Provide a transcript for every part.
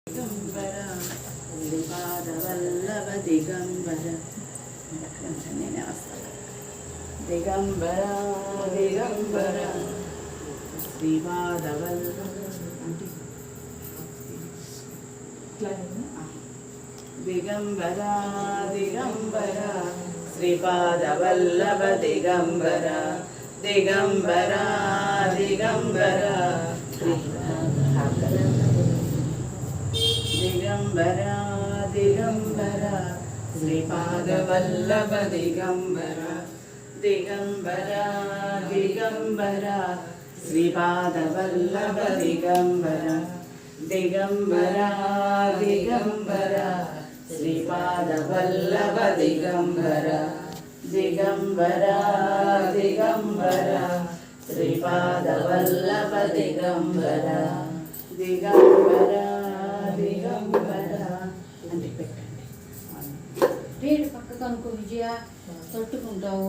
दिगंबर श्रीपादवल्लभ दिगंबर दिगंबर दिगंबर श्रीपादवल्लभ दिगंबर दिगंबर श्रीपादवल्लभ दिगंबर दिगंबर दिगंबर दिगंबर दिगंबर श्रीपादवल्लभ दिगंबर दिगंबर दिगंबर श्रीपादवल्लभ दिगंबर दिगंबर दिगंबर श्रीपादवल्लभ दिगंबर दिगंबर दिगंबर श्रीपादवल्लभ दिगंबर दिगंबर दिगंबर అంటే పెట్టండి రేడు పక్కకు అనుకో విజయ తట్టుకుంటావు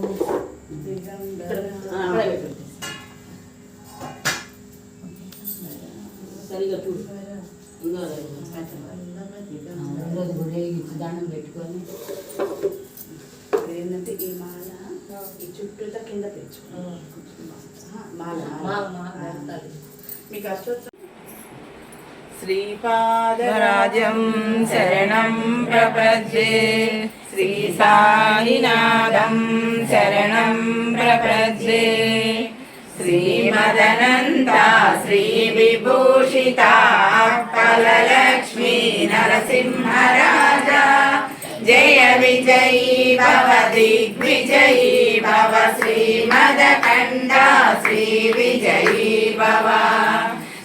దిగంబర సరిగా చూడు దండం పెట్టుకొని ఏంటంటే ఈ మాల ఈ చుట్టూతో కింద తెచ్చుకో మాల మీకు అష్టోత్తరం श्रीपादराजं शरणं प्रपद्ये श्रीसाईनाथं शरणं प्रपद्ये श्रीमदनन्ता श्रीविभूषिता फललक्ष्मी नरसिंहराजा जय विजयी भव दिग्विजयी भव श्रीमदकण्ठा श्रीविजयी भव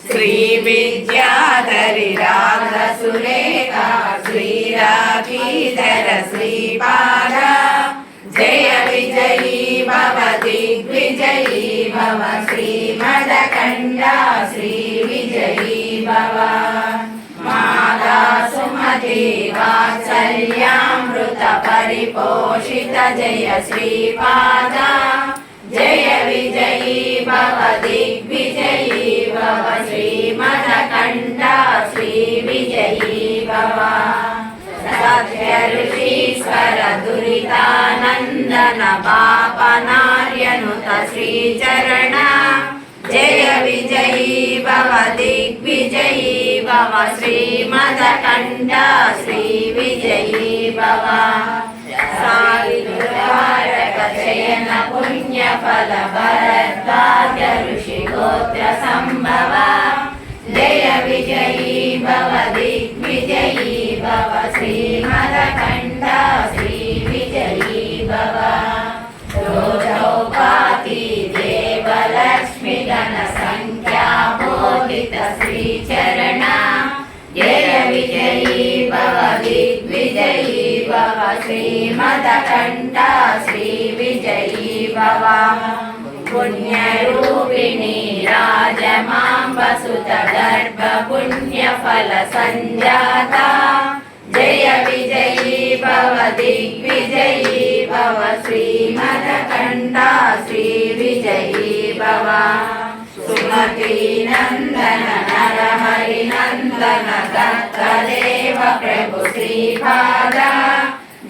श्री विद्याधरी राधसुरेखा श्रीराधीधर श्रीपाद जय विजयी भव दिग्विजयी भव श्रीमदकण्ठा श्रीविजयी भव माता सुमति वात्सल्यामृत परिपोषित जय श्रीपाद जय विजयी भव दिग्विजयी भव श्रीमदकण्ठा श्रीविजयी भव सत्य ऋषीश्वर दुरितानन्दन पापनार्यनुत श्रीचरण जय विजयी भव दिग्विजयी भव श्रीमदकण्ठा श्रीविजयी भव शयन पुण्यफल भरद्वाज ऋषिगोत्र संभव जय विजयी भव दिग्विजयी भव श्रीमदकण्ठा श्रीविजयी भव रोजौपाति देवलक्ष्मी गण संख्या बोधित श्रीचरण जय विजयी भव दिग्विजयी भव श्रीमदकण्ठा श्रीविजयी भव पुण्यरूपिणी राजमाम्बसुत गर्भ पुण्यफल सञ्जाता जय विजयी भव दिग्विजयी भव श्रीमदकण्ठा श्रीविजयी भव सुमति नंदन नरहरि नंदन दत्तदेव प्रभु श्रीपाद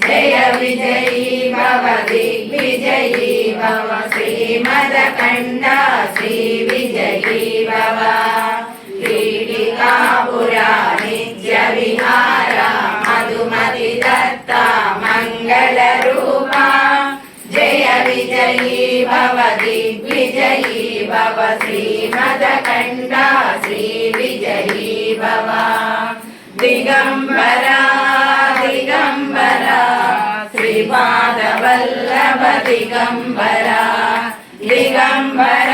जय विजयी भव दिग्विजयी भव श्रीमदकण्ठा श्रीविजयी भव पीठिकापुरा नित्य विहार मधुमति दत्ता मंगलरूपा जय विजयी भव दिग्विजयी भव श्रीमदकण्ठा श्रीविजयी भव दिगंबर दिगंबर श्रीपादवल्लभ दिगंबर दिगंबर